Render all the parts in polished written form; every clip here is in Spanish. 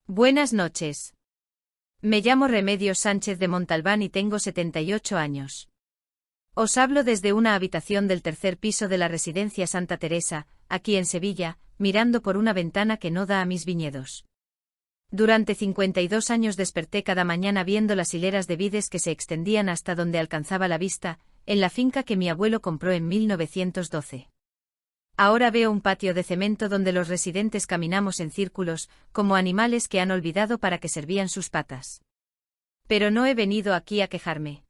Buenas noches. Me llamo Remedios Sánchez de Montalbán y tengo 78 años. Os hablo desde una habitación del tercer piso de la residencia Santa Teresa, aquí en Sevilla, mirando por una ventana que no da a mis viñedos. Durante 52 años desperté cada mañana viendo las hileras de vides que se extendían hasta donde alcanzaba la vista, en la finca que mi abuelo compró en 1912. Ahora veo un patio de cemento donde los residentes caminamos en círculos, como animales que han olvidado para qué servían sus patas. Pero no he venido aquí a quejarme.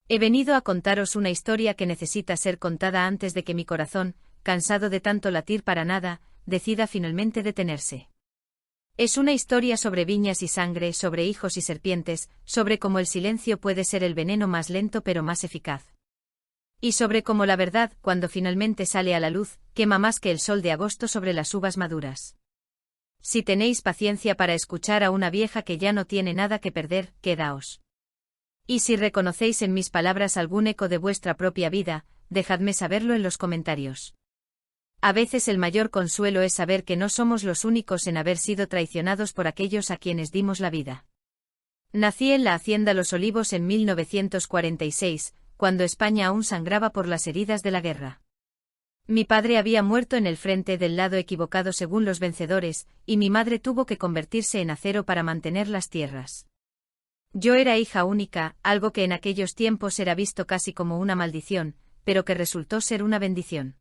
He venido a contaros una historia que necesita ser contada antes de que mi corazón, cansado de tanto latir para nada, decida finalmente detenerse. Es una historia sobre viñas y sangre, sobre hijos y serpientes, sobre cómo el silencio puede ser el veneno más lento pero más eficaz. Y sobre cómo la verdad, cuando finalmente sale a la luz, quema más que el sol de agosto sobre las uvas maduras. Si tenéis paciencia para escuchar a una vieja que ya no tiene nada que perder, quedaos. Y si reconocéis en mis palabras algún eco de vuestra propia vida, dejadme saberlo en los comentarios. A veces el mayor consuelo es saber que no somos los únicos en haber sido traicionados por aquellos a quienes dimos la vida. Nací en la hacienda Los Olivos en 1946, cuando España aún sangraba por las heridas de la guerra. Mi padre había muerto en el frente del lado equivocado según los vencedores, y mi madre tuvo que convertirse en acero para mantener las tierras. Yo era hija única, algo que en aquellos tiempos era visto casi como una maldición, pero que resultó ser una bendición.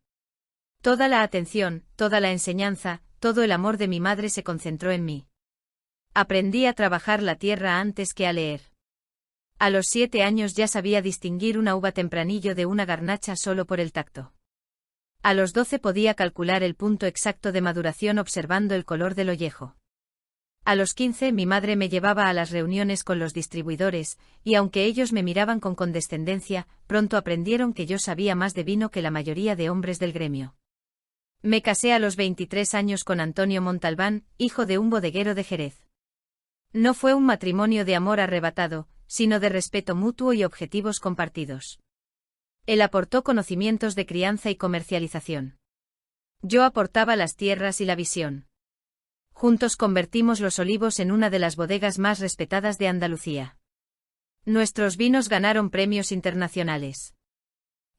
Toda la atención, toda la enseñanza, todo el amor de mi madre se concentró en mí. Aprendí a trabajar la tierra antes que a leer. A los 7 años ya sabía distinguir una uva tempranillo de una garnacha solo por el tacto. A los 12 podía calcular el punto exacto de maduración observando el color del ollejo. A los 15 mi madre me llevaba a las reuniones con los distribuidores, y aunque ellos me miraban con condescendencia, pronto aprendieron que yo sabía más de vino que la mayoría de hombres del gremio. Me casé a los 23 años con Antonio Montalbán, hijo de un bodeguero de Jerez. No fue un matrimonio de amor arrebatado, sino de respeto mutuo y objetivos compartidos. Él aportó conocimientos de crianza y comercialización. Yo aportaba las tierras y la visión. Juntos convertimos Los Olivos en una de las bodegas más respetadas de Andalucía. Nuestros vinos ganaron premios internacionales.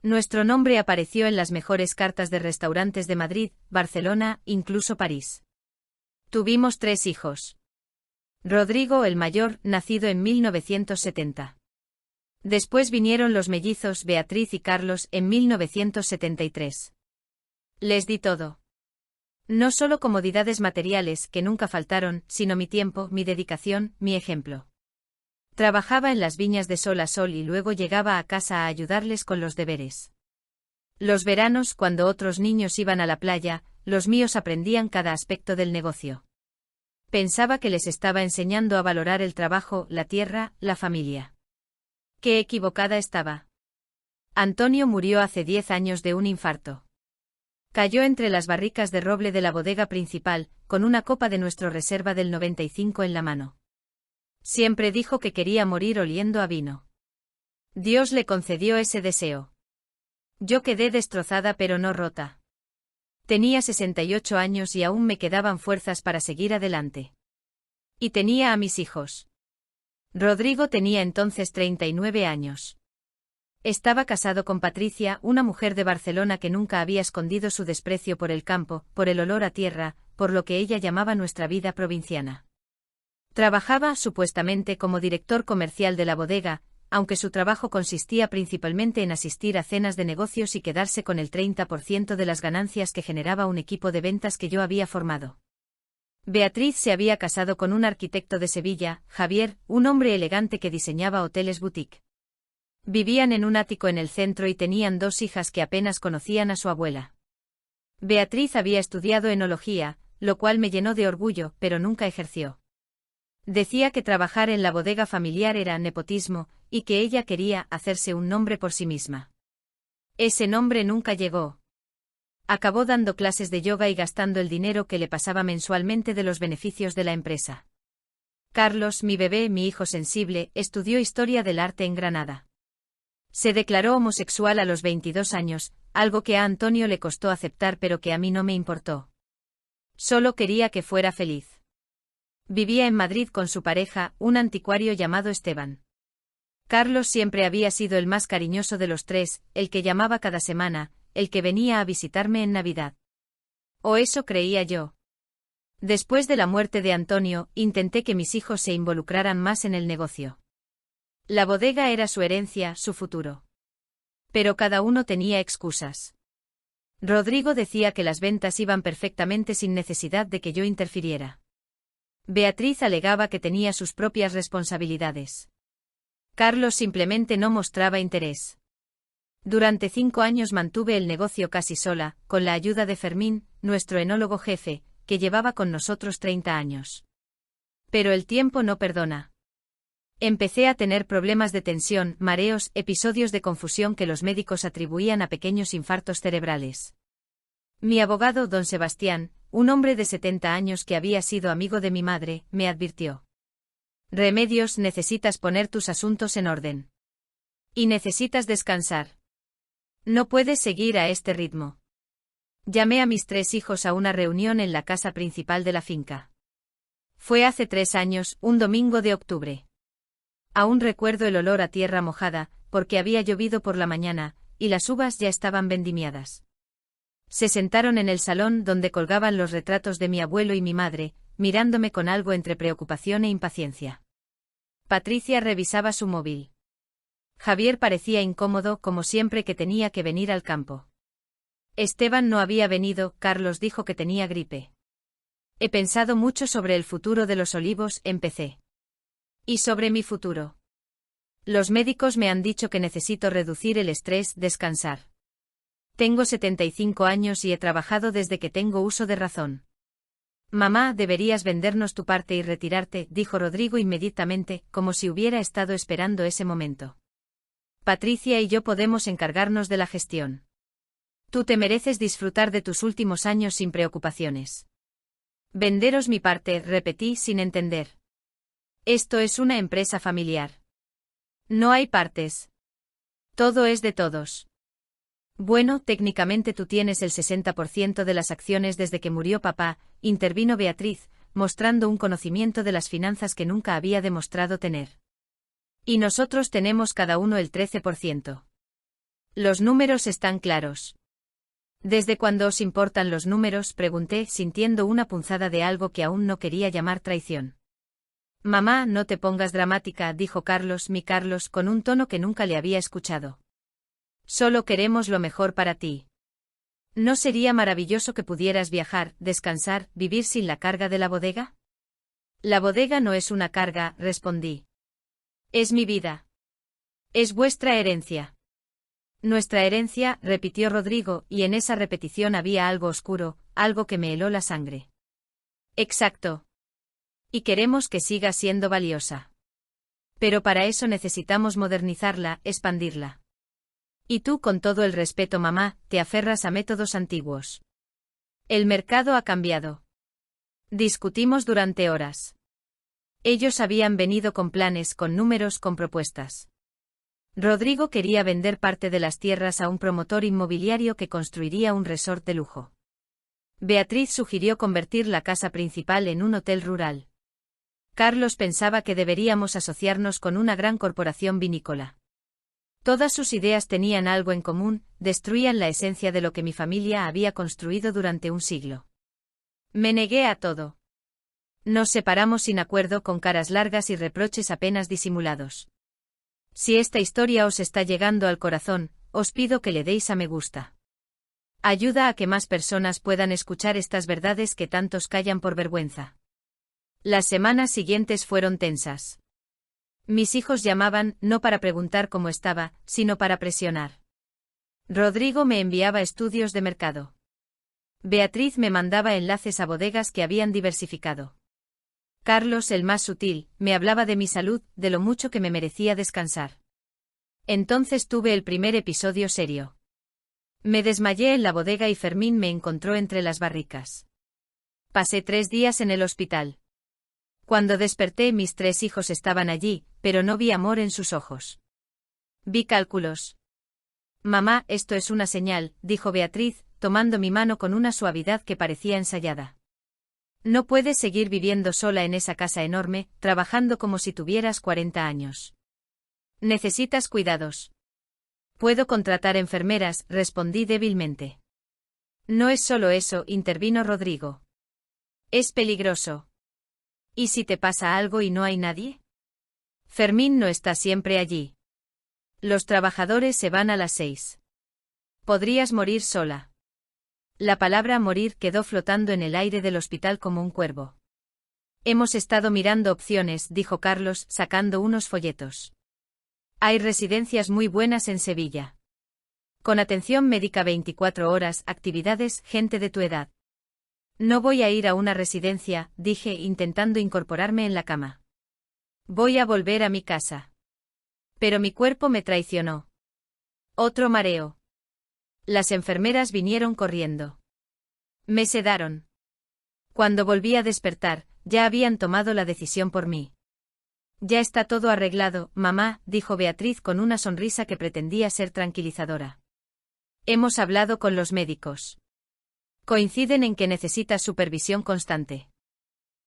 Nuestro nombre apareció en las mejores cartas de restaurantes de Madrid, Barcelona, incluso París. Tuvimos 3 hijos. Rodrigo el mayor, nacido en 1970. Después vinieron los mellizos Beatriz y Carlos en 1973. Les di todo. No solo comodidades materiales, que nunca faltaron, sino mi tiempo, mi dedicación, mi ejemplo. Trabajaba en las viñas de sol a sol y luego llegaba a casa a ayudarles con los deberes. Los veranos, cuando otros niños iban a la playa, los míos aprendían cada aspecto del negocio. Pensaba que les estaba enseñando a valorar el trabajo, la tierra, la familia. Qué equivocada estaba. Antonio murió hace 10 años de un infarto. Cayó entre las barricas de roble de la bodega principal, con una copa de nuestro reserva del 95 en la mano. Siempre dijo que quería morir oliendo a vino. Dios le concedió ese deseo. Yo quedé destrozada pero no rota. Tenía 68 años y aún me quedaban fuerzas para seguir adelante. Y tenía a mis hijos. Rodrigo tenía entonces 39 años. Estaba casado con Patricia, una mujer de Barcelona que nunca había escondido su desprecio por el campo, por el olor a tierra, por lo que ella llamaba nuestra vida provinciana. Trabajaba, supuestamente, como director comercial de la bodega, aunque su trabajo consistía principalmente en asistir a cenas de negocios y quedarse con el 30% de las ganancias que generaba un equipo de ventas que yo había formado. Beatriz se había casado con un arquitecto de Sevilla, Javier, un hombre elegante que diseñaba hoteles boutique. Vivían en un ático en el centro y tenían 2 hijas que apenas conocían a su abuela. Beatriz había estudiado enología, lo cual me llenó de orgullo, pero nunca ejerció. Decía que trabajar en la bodega familiar era nepotismo, y que ella quería hacerse un nombre por sí misma. Ese nombre nunca llegó. Acabó dando clases de yoga y gastando el dinero que le pasaba mensualmente de los beneficios de la empresa. Carlos, mi bebé, mi hijo sensible, estudió historia del arte en Granada. Se declaró homosexual a los 22 años, algo que a Antonio le costó aceptar pero que a mí no me importó. Solo quería que fuera feliz. Vivía en Madrid con su pareja, un anticuario llamado Esteban. Carlos siempre había sido el más cariñoso de los tres, el que llamaba cada semana, el que venía a visitarme en Navidad. O eso creía yo. Después de la muerte de Antonio, intenté que mis hijos se involucraran más en el negocio. La bodega era su herencia, su futuro. Pero cada uno tenía excusas. Rodrigo decía que las ventas iban perfectamente sin necesidad de que yo interfiriera. Beatriz alegaba que tenía sus propias responsabilidades. Carlos simplemente no mostraba interés. Durante 5 años mantuve el negocio casi sola, con la ayuda de Fermín, nuestro enólogo jefe, que llevaba con nosotros 30 años. Pero el tiempo no perdona. Empecé a tener problemas de tensión, mareos, episodios de confusión que los médicos atribuían a pequeños infartos cerebrales. Mi abogado, don Sebastián, un hombre de 70 años que había sido amigo de mi madre, me advirtió. Remedios, necesitas poner tus asuntos en orden. Y necesitas descansar. No puedes seguir a este ritmo. Llamé a mis 3 hijos a una reunión en la casa principal de la finca. Fue hace 3 años, un domingo de octubre. Aún recuerdo el olor a tierra mojada, porque había llovido por la mañana, y las uvas ya estaban vendimiadas. Se sentaron en el salón donde colgaban los retratos de mi abuelo y mi madre, mirándome con algo entre preocupación e impaciencia. Patricia revisaba su móvil. Javier parecía incómodo como siempre que tenía que venir al campo. Esteban no había venido, Carlos dijo que tenía gripe. He pensado mucho sobre el futuro de los olivos, empecé. ¿Y sobre mi futuro? Los médicos me han dicho que necesito reducir el estrés, descansar. Tengo 75 años y he trabajado desde que tengo uso de razón. Mamá, deberías vendernos tu parte y retirarte, dijo Rodrigo inmediatamente, como si hubiera estado esperando ese momento. Patricia y yo podemos encargarnos de la gestión. Tú te mereces disfrutar de tus últimos años sin preocupaciones. Venderos mi parte, repetí sin entender. Esto es una empresa familiar. No hay partes. Todo es de todos. Bueno, técnicamente tú tienes el 60% de las acciones desde que murió papá, intervino Beatriz, mostrando un conocimiento de las finanzas que nunca había demostrado tener. Y nosotros tenemos cada uno el 13%. Los números están claros. ¿Desde cuándo os importan los números?, pregunté, sintiendo una punzada de algo que aún no quería llamar traición. Mamá, no te pongas dramática, dijo Carlos, mi Carlos, con un tono que nunca le había escuchado. Solo queremos lo mejor para ti. ¿No sería maravilloso que pudieras viajar, descansar, vivir sin la carga de la bodega? La bodega no es una carga, respondí. Es mi vida. Es vuestra herencia. Nuestra herencia, repitió Rodrigo, y en esa repetición había algo oscuro, algo que me heló la sangre. Exacto. Y queremos que siga siendo valiosa. Pero para eso necesitamos modernizarla, expandirla. Y tú, con todo el respeto, mamá, te aferras a métodos antiguos. El mercado ha cambiado. Discutimos durante horas. Ellos habían venido con planes, con números, con propuestas. Rodrigo quería vender parte de las tierras a un promotor inmobiliario que construiría un resort de lujo. Beatriz sugirió convertir la casa principal en un hotel rural. Carlos pensaba que deberíamos asociarnos con una gran corporación vinícola. Todas sus ideas tenían algo en común, destruían la esencia de lo que mi familia había construido durante un siglo. Me negué a todo. Nos separamos sin acuerdo, con caras largas y reproches apenas disimulados. Si esta historia os está llegando al corazón, os pido que le deis a me gusta. Ayuda a que más personas puedan escuchar estas verdades que tantos callan por vergüenza. Las semanas siguientes fueron tensas. Mis hijos llamaban, no para preguntar cómo estaba, sino para presionar. Rodrigo me enviaba estudios de mercado. Beatriz me mandaba enlaces a bodegas que habían diversificado. Carlos, el más sutil, me hablaba de mi salud, de lo mucho que me merecía descansar. Entonces tuve el primer episodio serio. Me desmayé en la bodega y Fermín me encontró entre las barricas. Pasé 3 días en el hospital. Cuando desperté, mis 3 hijos estaban allí, pero no vi amor en sus ojos. Vi cálculos. Mamá, esto es una señal, dijo Beatriz, tomando mi mano con una suavidad que parecía ensayada. No puedes seguir viviendo sola en esa casa enorme, trabajando como si tuvieras 40 años. Necesitas cuidados. Puedo contratar enfermeras, respondí débilmente. No es solo eso, intervino Rodrigo. Es peligroso. ¿Y si te pasa algo y no hay nadie? Fermín no está siempre allí. Los trabajadores se van a las 6. Podrías morir sola. La palabra morir quedó flotando en el aire del hospital como un cuervo. Hemos estado mirando opciones, dijo Carlos, sacando unos folletos. Hay residencias muy buenas en Sevilla. Con atención médica 24 horas, actividades, gente de tu edad. No voy a ir a una residencia, dije, intentando incorporarme en la cama. Voy a volver a mi casa. Pero mi cuerpo me traicionó. Otro mareo. Las enfermeras vinieron corriendo. Me sedaron. Cuando volví a despertar, ya habían tomado la decisión por mí. Ya está todo arreglado, mamá, dijo Beatriz con una sonrisa que pretendía ser tranquilizadora. Hemos hablado con los médicos. Coinciden en que necesitas supervisión constante.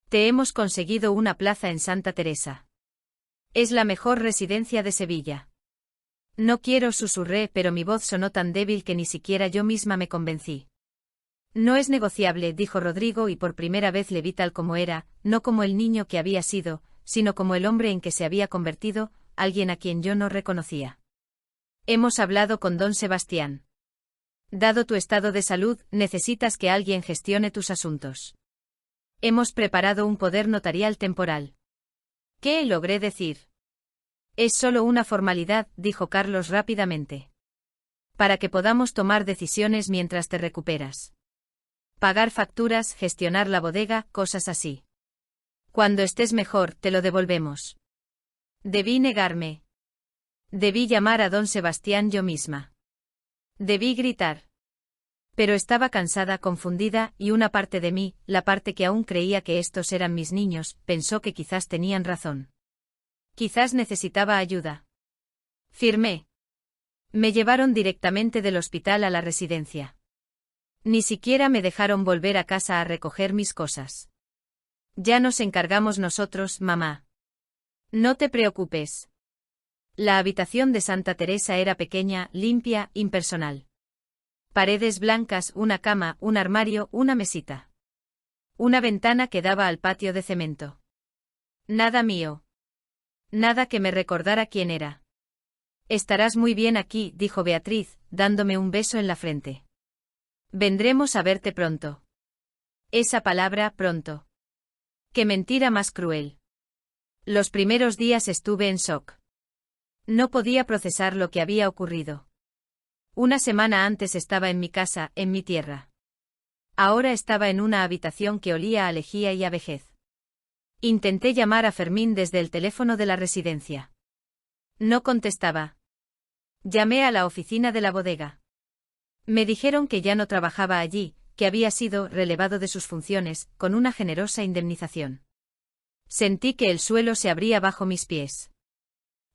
Te hemos conseguido una plaza en Santa Teresa. Es la mejor residencia de Sevilla. No quiero, susurré, pero mi voz sonó tan débil que ni siquiera yo misma me convencí. No es negociable, dijo Rodrigo, y por primera vez le vi tal como era, no como el niño que había sido, sino como el hombre en que se había convertido, alguien a quien yo no reconocía. Hemos hablado con don Sebastián. Dado tu estado de salud, necesitas que alguien gestione tus asuntos. Hemos preparado un poder notarial temporal. ¿Qué logré decir? Es solo una formalidad, dijo Carlos rápidamente. Para que podamos tomar decisiones mientras te recuperas. Pagar facturas, gestionar la bodega, cosas así. Cuando estés mejor, te lo devolvemos. Debí negarme. Debí llamar a don Sebastián yo misma. Debí gritar. Pero estaba cansada, confundida, y una parte de mí, la parte que aún creía que estos eran mis niños, pensó que quizás tenían razón. Quizás necesitaba ayuda. Firmé. Me llevaron directamente del hospital a la residencia. Ni siquiera me dejaron volver a casa a recoger mis cosas. Ya nos encargamos nosotros, mamá. No te preocupes. La habitación de Santa Teresa era pequeña, limpia, impersonal. Paredes blancas, una cama, un armario, una mesita. Una ventana que daba al patio de cemento. Nada mío. Nada que me recordara quién era. Estarás muy bien aquí, dijo Beatriz, dándome un beso en la frente. Vendremos a verte pronto. Esa palabra, pronto. Qué mentira más cruel. Los primeros días estuve en shock. No podía procesar lo que había ocurrido. Una semana antes estaba en mi casa, en mi tierra. Ahora estaba en una habitación que olía a lejía y a vejez. Intenté llamar a Fermín desde el teléfono de la residencia. No contestaba. Llamé a la oficina de la bodega. Me dijeron que ya no trabajaba allí, que había sido relevado de sus funciones, con una generosa indemnización. Sentí que el suelo se abría bajo mis pies.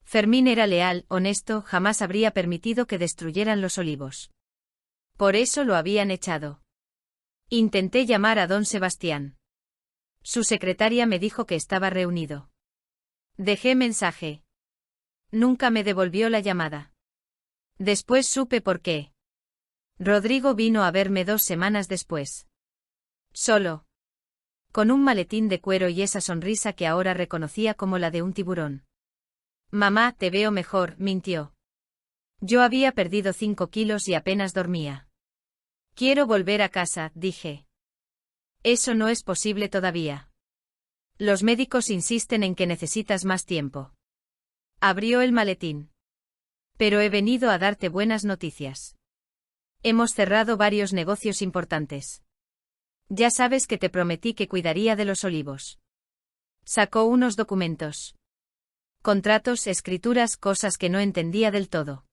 Fermín era leal, honesto, jamás habría permitido que destruyeran los olivos. Por eso lo habían echado. Intenté llamar a don Sebastián. Su secretaria me dijo que estaba reunido. Dejé mensaje. Nunca me devolvió la llamada. Después supe por qué. Rodrigo vino a verme 2 semanas después. Solo. Con un maletín de cuero y esa sonrisa que ahora reconocía como la de un tiburón. Mamá, te veo mejor, mintió. Yo había perdido 5 kilos y apenas dormía. Quiero volver a casa, dije. Eso no es posible todavía. Los médicos insisten en que necesitas más tiempo. Abrió el maletín. Pero he venido a darte buenas noticias. Hemos cerrado varios negocios importantes. Ya sabes que te prometí que cuidaría de los olivos. Sacó unos documentos. Contratos, escrituras, cosas que no entendía del todo.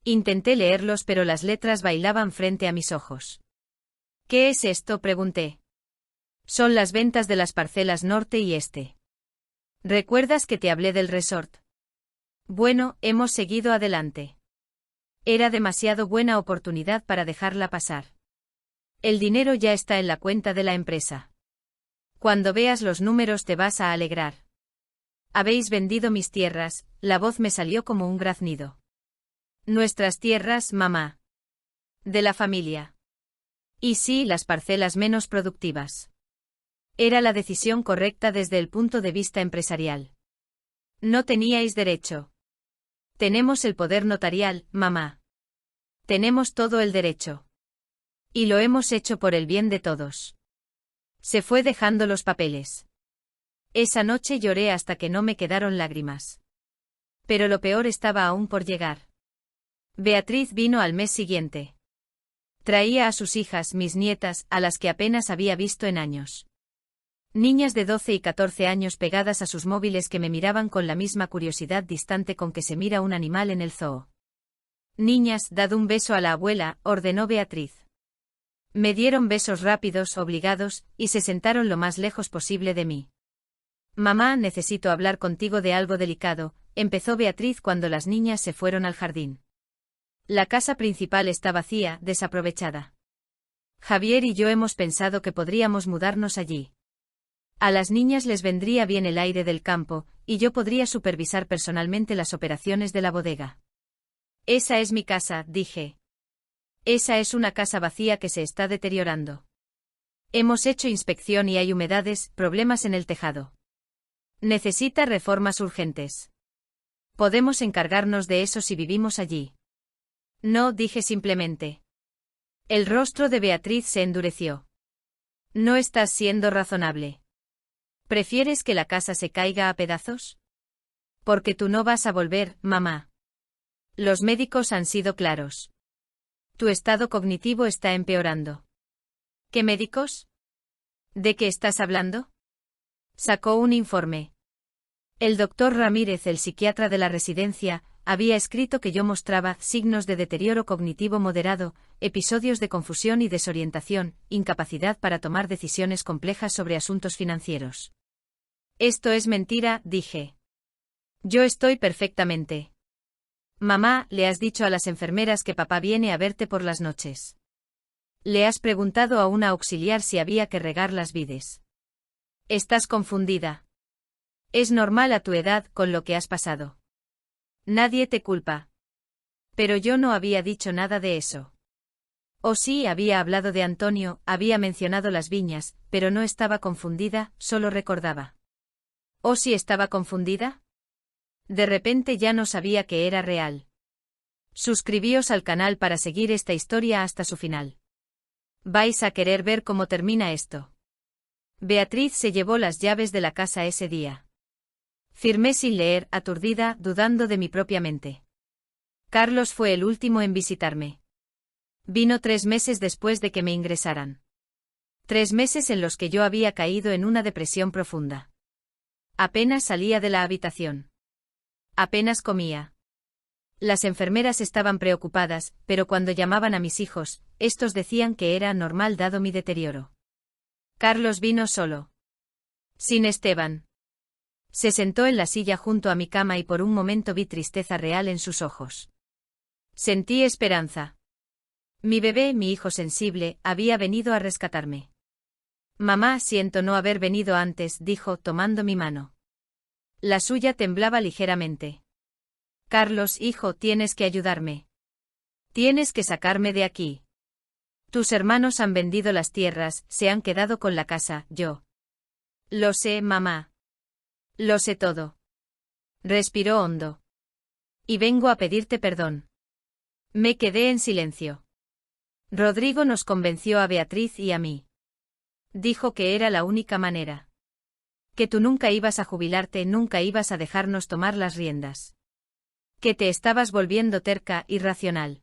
Intenté leerlos, pero las letras bailaban frente a mis ojos. ¿Qué es esto?, pregunté. Son las ventas de las parcelas norte y este. ¿Recuerdas que te hablé del resort? Bueno, hemos seguido adelante. Era demasiado buena oportunidad para dejarla pasar. El dinero ya está en la cuenta de la empresa. Cuando veas los números te vas a alegrar. Habéis vendido mis tierras, la voz me salió como un graznido. Nuestras tierras, mamá. De la familia. Y sí, las parcelas menos productivas. Era la decisión correcta desde el punto de vista empresarial. No teníais derecho. Tenemos el poder notarial, mamá. Tenemos todo el derecho. Y lo hemos hecho por el bien de todos. Se fue dejando los papeles. Esa noche lloré hasta que no me quedaron lágrimas. Pero lo peor estaba aún por llegar. Beatriz vino al mes siguiente. Traía a sus hijas, mis nietas, a las que apenas había visto en años. Niñas de 12 y 14 años pegadas a sus móviles que me miraban con la misma curiosidad distante con que se mira un animal en el zoo. Niñas, dad un beso a la abuela, ordenó Beatriz. Me dieron besos rápidos, obligados, y se sentaron lo más lejos posible de mí. Mamá, necesito hablar contigo de algo delicado, empezó Beatriz cuando las niñas se fueron al jardín. La casa principal está vacía, desaprovechada. Javier y yo hemos pensado que podríamos mudarnos allí. A las niñas les vendría bien el aire del campo, y yo podría supervisar personalmente las operaciones de la bodega. Esa es mi casa, dije. Esa es una casa vacía que se está deteriorando. Hemos hecho inspección y hay humedades, problemas en el tejado. Necesita reformas urgentes. Podemos encargarnos de eso si vivimos allí. No, dije simplemente. El rostro de Beatriz se endureció. No estás siendo razonable. ¿Prefieres que la casa se caiga a pedazos? Porque tú no vas a volver, mamá. Los médicos han sido claros. Tu estado cognitivo está empeorando. ¿Qué médicos? ¿De qué estás hablando? Sacó un informe. El doctor Ramírez, el psiquiatra de la residencia, había escrito que yo mostraba signos de deterioro cognitivo moderado, episodios de confusión y desorientación, incapacidad para tomar decisiones complejas sobre asuntos financieros. Esto es mentira, dije. Yo estoy perfectamente. Mamá, ¿le has dicho a las enfermeras que papá viene a verte por las noches? ¿Le has preguntado a una auxiliar si había que regar las vides? Estás confundida. Es normal a tu edad con lo que has pasado. Nadie te culpa. Pero yo no había dicho nada de eso. O sí, había hablado de Antonio, había mencionado las viñas, pero no estaba confundida, solo recordaba. ¿O sí estaba confundida? De repente ya no sabía que era real. Suscribíos al canal para seguir esta historia hasta su final. Vais a querer ver cómo termina esto. Beatriz se llevó las llaves de la casa ese día. Firmé sin leer, aturdida, dudando de mi propia mente. Carlos fue el último en visitarme. Vino 3 meses después de que me ingresaran. 3 meses en los que yo había caído en una depresión profunda. Apenas salía de la habitación. Apenas comía. Las enfermeras estaban preocupadas, pero cuando llamaban a mis hijos, estos decían que era normal dado mi deterioro. Carlos vino solo. Sin Esteban. Se sentó en la silla junto a mi cama y por un momento vi tristeza real en sus ojos. Sentí esperanza. Mi bebé, mi hijo sensible, había venido a rescatarme. Mamá, siento no haber venido antes, dijo, tomando mi mano. La suya temblaba ligeramente. Carlos, hijo, tienes que ayudarme. Tienes que sacarme de aquí. Tus hermanos han vendido las tierras, se han quedado con la casa, yo. Lo sé, mamá. Lo sé todo. Respiró hondo. Y vengo a pedirte perdón. Me quedé en silencio. Rodrigo nos convenció a Beatriz y a mí. Dijo que era la única manera. Que tú nunca ibas a jubilarte, nunca ibas a dejarnos tomar las riendas. Que te estabas volviendo terca, irracional.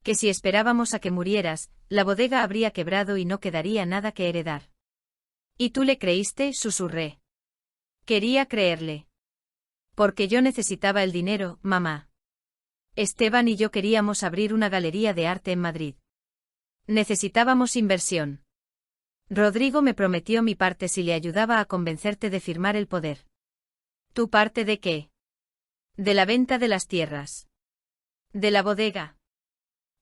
Que si esperábamos a que murieras, la bodega habría quebrado y no quedaría nada que heredar. ¿Y tú le creíste?, susurré. Quería creerle. Porque yo necesitaba el dinero, mamá. Esteban y yo queríamos abrir una galería de arte en Madrid. Necesitábamos inversión. Rodrigo me prometió mi parte si le ayudaba a convencerte de firmar el poder. ¿Tu parte de qué? De la venta de las tierras. De la bodega.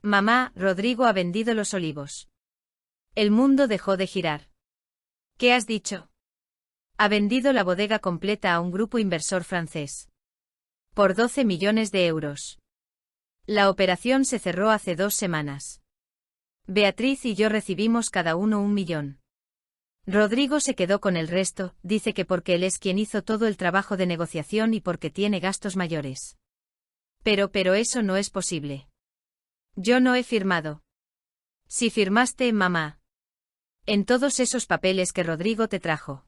Mamá, Rodrigo ha vendido los olivos. El mundo dejó de girar. ¿Qué has dicho? Ha vendido la bodega completa a un grupo inversor francés. Por 12 millones de euros. La operación se cerró hace 2 semanas. Beatriz y yo recibimos cada uno 1 millón. Rodrigo se quedó con el resto, dice que porque él es quien hizo todo el trabajo de negociación y porque tiene gastos mayores. Pero eso no es posible. Yo no he firmado. Si firmaste, mamá. En todos esos papeles que Rodrigo te trajo.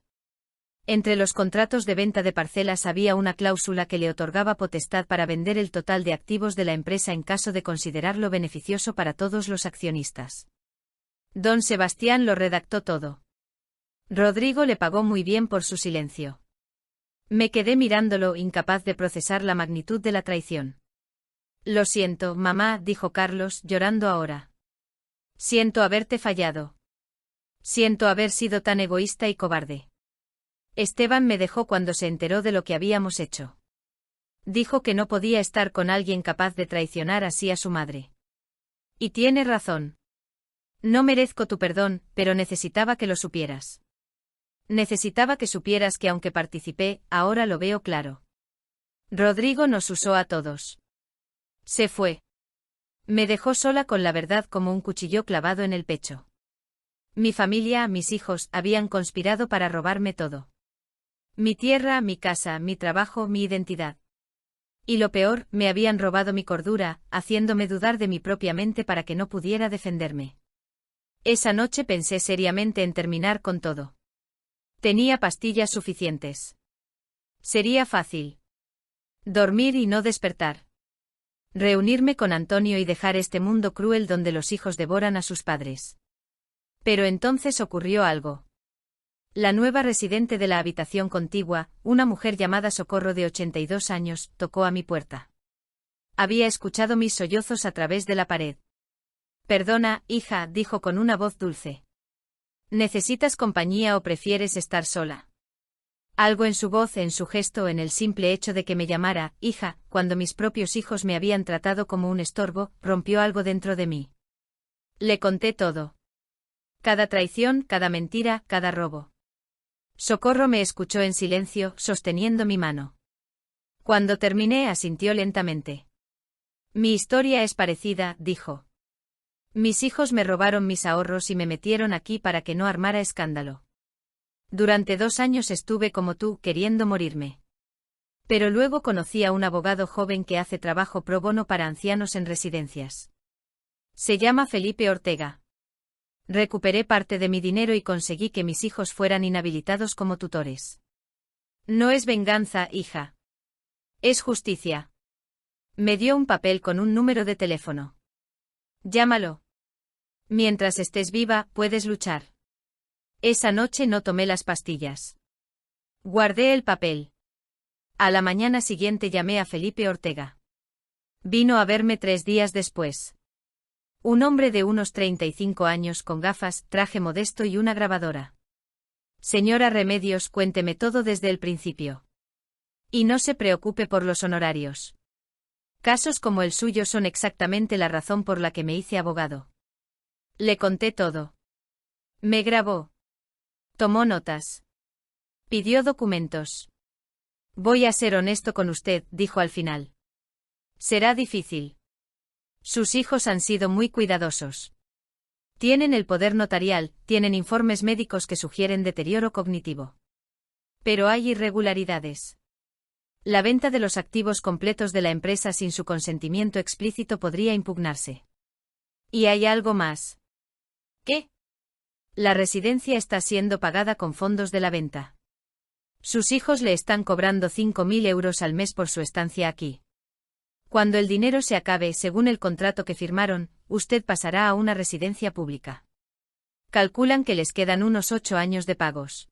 Entre los contratos de venta de parcelas había una cláusula que le otorgaba potestad para vender el total de activos de la empresa en caso de considerarlo beneficioso para todos los accionistas. Don Sebastián lo redactó todo. Rodrigo le pagó muy bien por su silencio. Me quedé mirándolo, incapaz de procesar la magnitud de la traición. Lo siento, mamá, dijo Carlos, llorando ahora. Siento haberte fallado. Siento haber sido tan egoísta y cobarde. Esteban me dejó cuando se enteró de lo que habíamos hecho. Dijo que no podía estar con alguien capaz de traicionar así a su madre. Y tiene razón. No merezco tu perdón, pero necesitaba que lo supieras. Necesitaba que supieras que aunque participé, ahora lo veo claro. Rodrigo nos usó a todos. Se fue. Me dejó sola con la verdad como un cuchillo clavado en el pecho. Mi familia, mis hijos, habían conspirado para robarme todo. Mi tierra, mi casa, mi trabajo, mi identidad. Y lo peor, me habían robado mi cordura, haciéndome dudar de mi propia mente para que no pudiera defenderme. Esa noche pensé seriamente en terminar con todo. Tenía pastillas suficientes. Sería fácil. Dormir y no despertar. Reunirme con Antonio y dejar este mundo cruel donde los hijos devoran a sus padres. Pero entonces ocurrió algo. La nueva residente de la habitación contigua, una mujer llamada Socorro de 82 años, tocó a mi puerta. Había escuchado mis sollozos a través de la pared. Perdona, hija, dijo con una voz dulce. ¿Necesitas compañía o prefieres estar sola? Algo en su voz, en su gesto, en el simple hecho de que me llamara hija, cuando mis propios hijos me habían tratado como un estorbo, rompió algo dentro de mí. Le conté todo. Cada traición, cada mentira, cada robo. Socorro me escuchó en silencio, sosteniendo mi mano. Cuando terminé, asintió lentamente. Mi historia es parecida, dijo. Mis hijos me robaron mis ahorros y me metieron aquí para que no armara escándalo. Durante 2 años estuve como tú, queriendo morirme. Pero luego conocí a un abogado joven que hace trabajo pro bono para ancianos en residencias. Se llama Felipe Ortega. Recuperé parte de mi dinero y conseguí que mis hijos fueran inhabilitados como tutores. No es venganza, hija. Es justicia. Me dio un papel con un número de teléfono. Llámalo. Mientras estés viva, puedes luchar. Esa noche no tomé las pastillas. Guardé el papel. A la mañana siguiente llamé a Felipe Ortega. Vino a verme 3 días después. Un hombre de unos 35 años con gafas, traje modesto y una grabadora. Señora Remedios, cuénteme todo desde el principio. Y no se preocupe por los honorarios. Casos como el suyo son exactamente la razón por la que me hice abogado. Le conté todo. Me grabó. Tomó notas. Pidió documentos. Voy a ser honesto con usted, dijo al final. Será difícil. Sus hijos han sido muy cuidadosos. Tienen el poder notarial, tienen informes médicos que sugieren deterioro cognitivo. Pero hay irregularidades. La venta de los activos completos de la empresa sin su consentimiento explícito podría impugnarse. Y hay algo más. ¿Qué? La residencia está siendo pagada con fondos de la venta. Sus hijos le están cobrando 5.000 euros al mes por su estancia aquí. Cuando el dinero se acabe, según el contrato que firmaron, usted pasará a una residencia pública. Calculan que les quedan unos 8 años de pagos.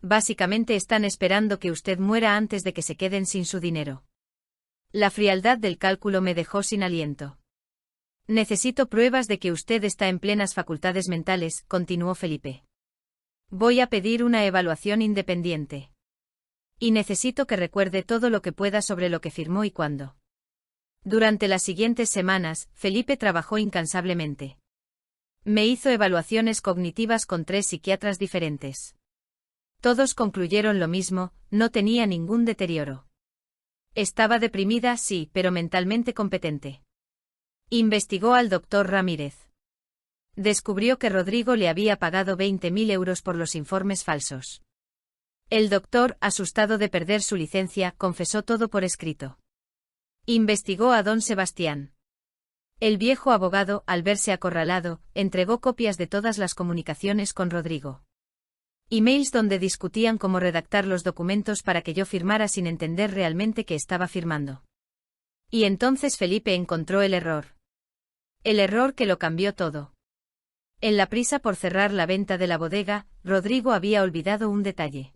Básicamente están esperando que usted muera antes de que se queden sin su dinero. La frialdad del cálculo me dejó sin aliento. Necesito pruebas de que usted está en plenas facultades mentales, continuó Felipe. Voy a pedir una evaluación independiente. Y necesito que recuerde todo lo que pueda sobre lo que firmó y cuándo. Durante las siguientes semanas, Felipe trabajó incansablemente. Me hizo evaluaciones cognitivas con 3 psiquiatras diferentes. Todos concluyeron lo mismo, no tenía ningún deterioro. Estaba deprimida, sí, pero mentalmente competente. Investigó al doctor Ramírez. Descubrió que Rodrigo le había pagado 20.000 euros por los informes falsos. El doctor, asustado de perder su licencia, confesó todo por escrito. Investigó a don Sebastián. El viejo abogado, al verse acorralado, entregó copias de todas las comunicaciones con Rodrigo. Emails donde discutían cómo redactar los documentos para que yo firmara sin entender realmente qué estaba firmando. Y entonces Felipe encontró el error. El error que lo cambió todo. En la prisa por cerrar la venta de la bodega, Rodrigo había olvidado un detalle.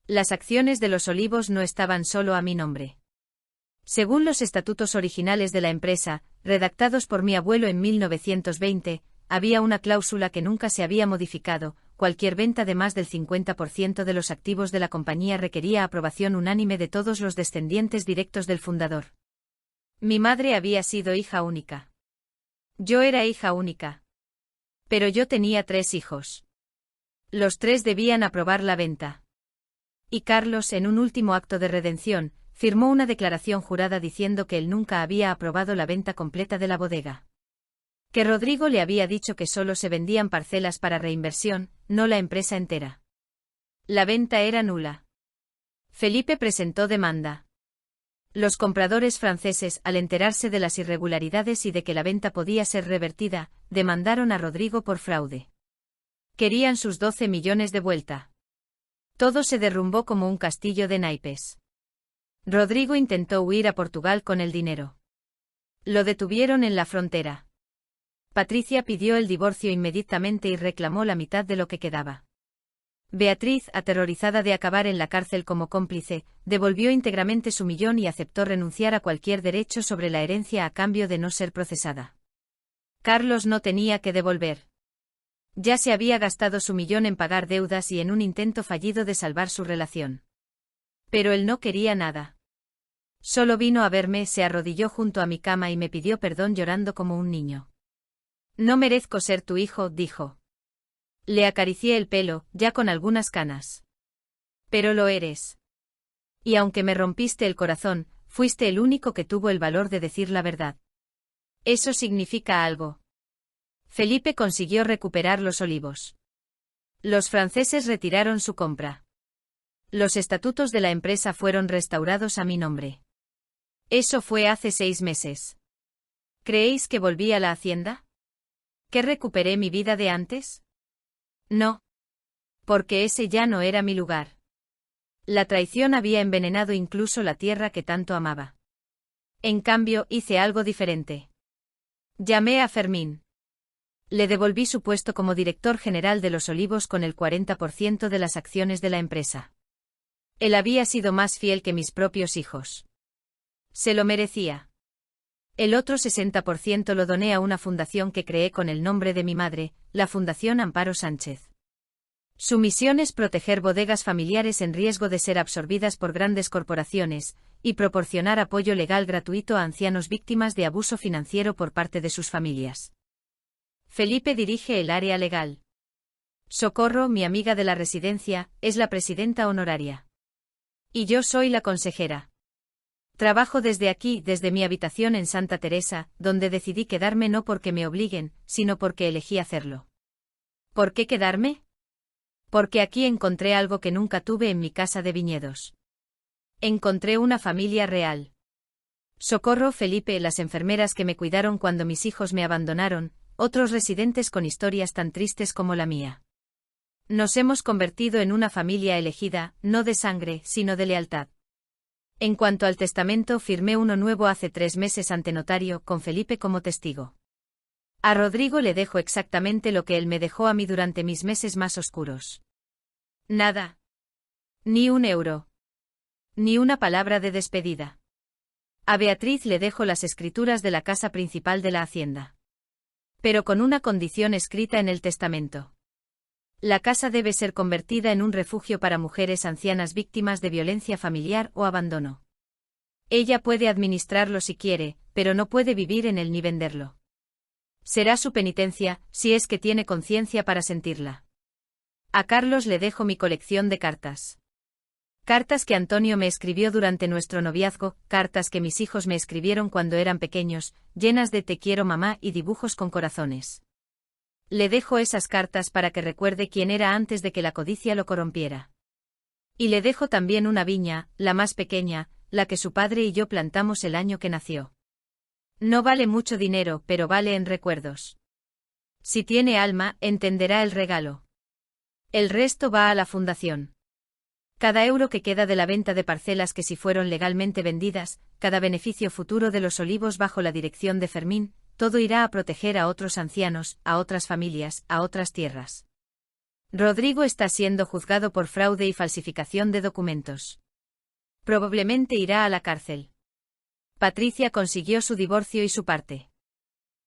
Las acciones de Los Olivos no estaban solo a mi nombre. Según los estatutos originales de la empresa, redactados por mi abuelo en 1920, había una cláusula que nunca se había modificado: cualquier venta de más del 50% de los activos de la compañía requería aprobación unánime de todos los descendientes directos del fundador. Mi madre había sido hija única. Yo era hija única. Pero yo tenía 3 hijos. Los 3 debían aprobar la venta. Y Carlos, en un último acto de redención, firmó una declaración jurada diciendo que él nunca había aprobado la venta completa de la bodega. Que Rodrigo le había dicho que solo se vendían parcelas para reinversión, no la empresa entera. La venta era nula. Felipe presentó demanda. Los compradores franceses, al enterarse de las irregularidades y de que la venta podía ser revertida, demandaron a Rodrigo por fraude. Querían sus 12 millones de vuelta. Todo se derrumbó como un castillo de naipes. Rodrigo intentó huir a Portugal con el dinero. Lo detuvieron en la frontera. Patricia pidió el divorcio inmediatamente y reclamó la mitad de lo que quedaba. Beatriz, aterrorizada de acabar en la cárcel como cómplice, devolvió íntegramente su millón y aceptó renunciar a cualquier derecho sobre la herencia a cambio de no ser procesada. Carlos no tenía que devolver. Ya se había gastado su millón en pagar deudas y en un intento fallido de salvar su relación. Pero él no quería nada. Solo vino a verme, se arrodilló junto a mi cama y me pidió perdón llorando como un niño. No merezco ser tu hijo, dijo. Le acaricié el pelo, ya con algunas canas. Pero lo eres. Y aunque me rompiste el corazón, fuiste el único que tuvo el valor de decir la verdad. Eso significa algo. Felipe consiguió recuperar Los Olivos. Los franceses retiraron su compra. Los estatutos de la empresa fueron restaurados a mi nombre. Eso fue hace 6 meses. ¿Creéis que volví a la hacienda? ¿Que recuperé mi vida de antes? No. Porque ese ya no era mi lugar. La traición había envenenado incluso la tierra que tanto amaba. En cambio, hice algo diferente. Llamé a Fermín. Le devolví su puesto como director general de Los Olivos con el 40% de las acciones de la empresa. Él había sido más fiel que mis propios hijos. Se lo merecía. El otro 60% lo doné a una fundación que creé con el nombre de mi madre, la Fundación Amparo Sánchez. Su misión es proteger bodegas familiares en riesgo de ser absorbidas por grandes corporaciones, y proporcionar apoyo legal gratuito a ancianos víctimas de abuso financiero por parte de sus familias. Felipe dirige el área legal. Socorro, mi amiga de la residencia, es la presidenta honoraria. Y yo soy la consejera. Trabajo desde aquí, desde mi habitación en Santa Teresa, donde decidí quedarme no porque me obliguen, sino porque elegí hacerlo. ¿Por qué quedarme? Porque aquí encontré algo que nunca tuve en mi casa de viñedos. Encontré una familia real. Socorro, Felipe, las enfermeras que me cuidaron cuando mis hijos me abandonaron, otros residentes con historias tan tristes como la mía. Nos hemos convertido en una familia elegida, no de sangre, sino de lealtad. En cuanto al testamento, firmé uno nuevo hace 3 meses ante notario, con Felipe como testigo. A Rodrigo le dejo exactamente lo que él me dejó a mí durante mis meses más oscuros. Nada. Ni un euro. Ni una palabra de despedida. A Beatriz le dejo las escrituras de la casa principal de la hacienda. Pero con una condición escrita en el testamento. La casa debe ser convertida en un refugio para mujeres ancianas víctimas de violencia familiar o abandono. Ella puede administrarlo si quiere, pero no puede vivir en él ni venderlo. Será su penitencia, si es que tiene conciencia para sentirla. A Carlos le dejo mi colección de cartas. Cartas que Antonio me escribió durante nuestro noviazgo, cartas que mis hijos me escribieron cuando eran pequeños, llenas de te quiero mamá y dibujos con corazones. Le dejo esas cartas para que recuerde quién era antes de que la codicia lo corrompiera. Y le dejo también una viña, la más pequeña, la que su padre y yo plantamos el año que nació. No vale mucho dinero, pero vale en recuerdos. Si tiene alma, entenderá el regalo. El resto va a la fundación. Cada euro que queda de la venta de parcelas que si fueron legalmente vendidas, cada beneficio futuro de los olivos bajo la dirección de Fermín, todo irá a proteger a otros ancianos, a otras familias, a otras tierras. Rodrigo está siendo juzgado por fraude y falsificación de documentos. Probablemente irá a la cárcel. Patricia consiguió su divorcio y su parte.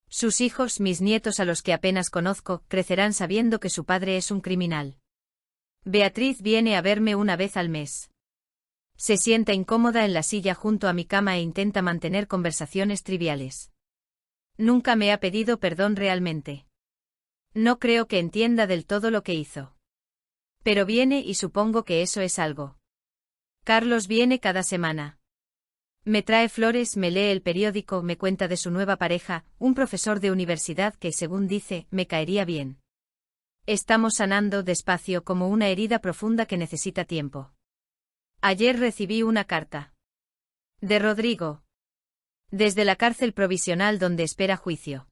Sus hijos, mis nietos a los que apenas conozco, crecerán sabiendo que su padre es un criminal. Beatriz viene a verme una vez al mes. Se sienta incómoda en la silla junto a mi cama e intenta mantener conversaciones triviales. Nunca me ha pedido perdón realmente. No creo que entienda del todo lo que hizo. Pero viene y supongo que eso es algo. Carlos viene cada semana. Me trae flores, me lee el periódico, me cuenta de su nueva pareja, un profesor de universidad que, según dice, me caería bien. Estamos sanando despacio como una herida profunda que necesita tiempo. Ayer recibí una carta. De Rodrigo. Desde la cárcel provisional donde espera juicio.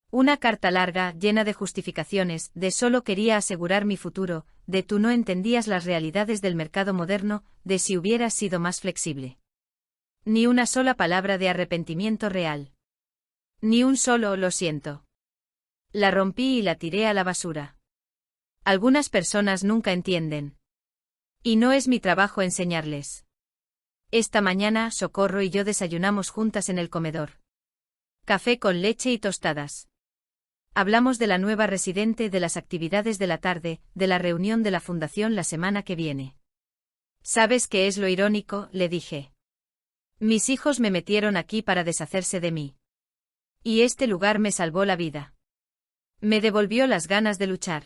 Una carta larga, llena de justificaciones, de solo quería asegurar mi futuro, de tú no entendías las realidades del mercado moderno, de si hubieras sido más flexible. Ni una sola palabra de arrepentimiento real. Ni un solo lo siento. La rompí y la tiré a la basura. Algunas personas nunca entienden. Y no es mi trabajo enseñarles. Esta mañana Socorro y yo desayunamos juntas en el comedor. Café con leche y tostadas. Hablamos de la nueva residente, de las actividades de la tarde, de la reunión de la fundación la semana que viene. ¿Sabes qué es lo irónico?, le dije. Mis hijos me metieron aquí para deshacerse de mí. Y este lugar me salvó la vida. Me devolvió las ganas de luchar.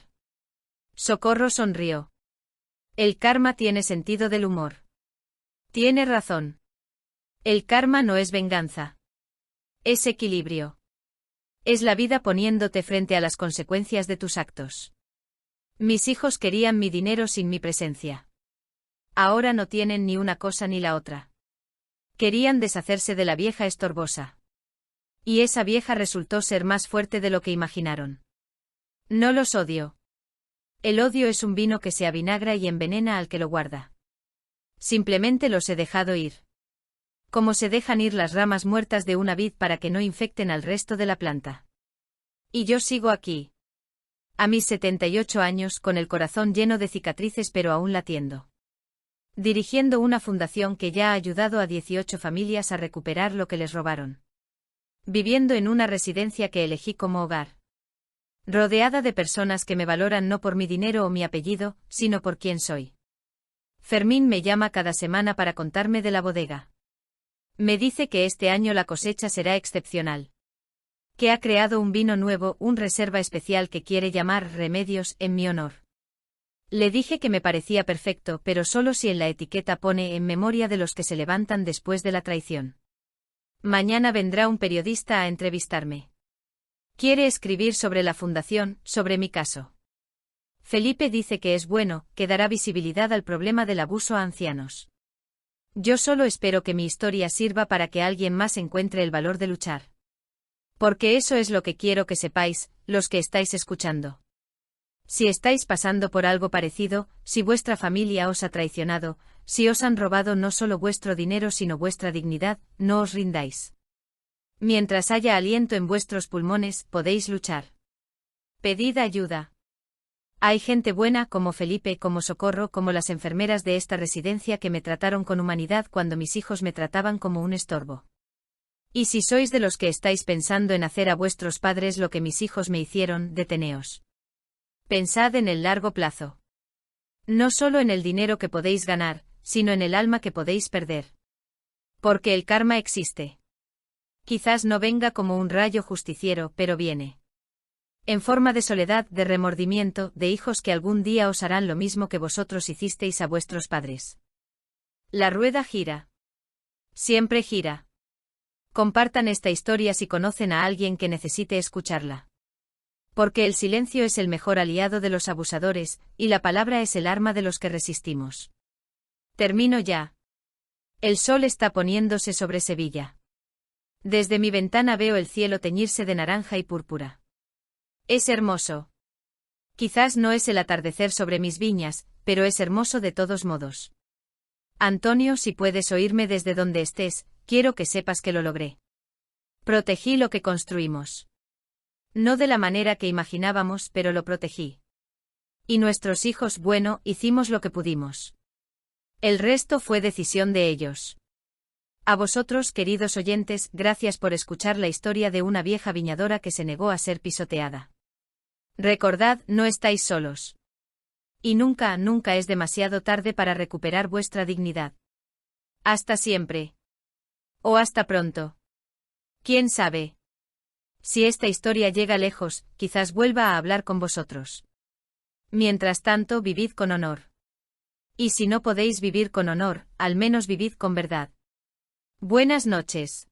Socorro sonrió. El karma tiene sentido del humor. Tiene razón. El karma no es venganza. Es equilibrio. Es la vida poniéndote frente a las consecuencias de tus actos. Mis hijos querían mi dinero sin mi presencia. Ahora no tienen ni una cosa ni la otra. Querían deshacerse de la vieja estorbosa. Y esa vieja resultó ser más fuerte de lo que imaginaron. No los odio. El odio es un vino que se avinagra y envenena al que lo guarda. Simplemente los he dejado ir. Como se dejan ir las ramas muertas de una vid para que no infecten al resto de la planta. Y yo sigo aquí. A mis 78 años, con el corazón lleno de cicatrices pero aún latiendo. Dirigiendo una fundación que ya ha ayudado a 18 familias a recuperar lo que les robaron. Viviendo en una residencia que elegí como hogar. Rodeada de personas que me valoran no por mi dinero o mi apellido, sino por quién soy. Fermín me llama cada semana para contarme de la bodega. Me dice que este año la cosecha será excepcional. Que ha creado un vino nuevo, un reserva especial que quiere llamar Remedios, en mi honor. Le dije que me parecía perfecto, pero solo si en la etiqueta pone en memoria de los que se levantan después de la traición. Mañana vendrá un periodista a entrevistarme. Quiere escribir sobre la fundación, sobre mi caso. Felipe dice que es bueno, que dará visibilidad al problema del abuso a ancianos. Yo solo espero que mi historia sirva para que alguien más encuentre el valor de luchar. Porque eso es lo que quiero que sepáis, los que estáis escuchando. Si estáis pasando por algo parecido, si vuestra familia os ha traicionado, si os han robado no solo vuestro dinero sino vuestra dignidad, no os rindáis. Mientras haya aliento en vuestros pulmones, podéis luchar. Pedid ayuda. Hay gente buena como Felipe, como Socorro, como las enfermeras de esta residencia que me trataron con humanidad cuando mis hijos me trataban como un estorbo. Y si sois de los que estáis pensando en hacer a vuestros padres lo que mis hijos me hicieron, deteneos. Pensad en el largo plazo. No solo en el dinero que podéis ganar, sino en el alma que podéis perder. Porque el karma existe. Quizás no venga como un rayo justiciero, pero viene. En forma de soledad, de remordimiento, de hijos que algún día os harán lo mismo que vosotros hicisteis a vuestros padres. La rueda gira. Siempre gira. Compartan esta historia si conocen a alguien que necesite escucharla. Porque el silencio es el mejor aliado de los abusadores, y la palabra es el arma de los que resistimos. Termino ya. El sol está poniéndose sobre Sevilla. Desde mi ventana veo el cielo teñirse de naranja y púrpura. Es hermoso. Quizás no es el atardecer sobre mis viñas, pero es hermoso de todos modos. Antonio, si puedes oírme desde donde estés, quiero que sepas que lo logré. Protegí lo que construimos. No de la manera que imaginábamos, pero lo protegí. Y nuestros hijos, bueno, hicimos lo que pudimos. El resto fue decisión de ellos. A vosotros, queridos oyentes, gracias por escuchar la historia de una vieja viñadora que se negó a ser pisoteada. Recordad, no estáis solos. Y nunca, nunca es demasiado tarde para recuperar vuestra dignidad. Hasta siempre. O hasta pronto. ¿Quién sabe? Si esta historia llega lejos, quizás vuelva a hablar con vosotros. Mientras tanto, vivid con honor. Y si no podéis vivir con honor, al menos vivid con verdad. Buenas noches.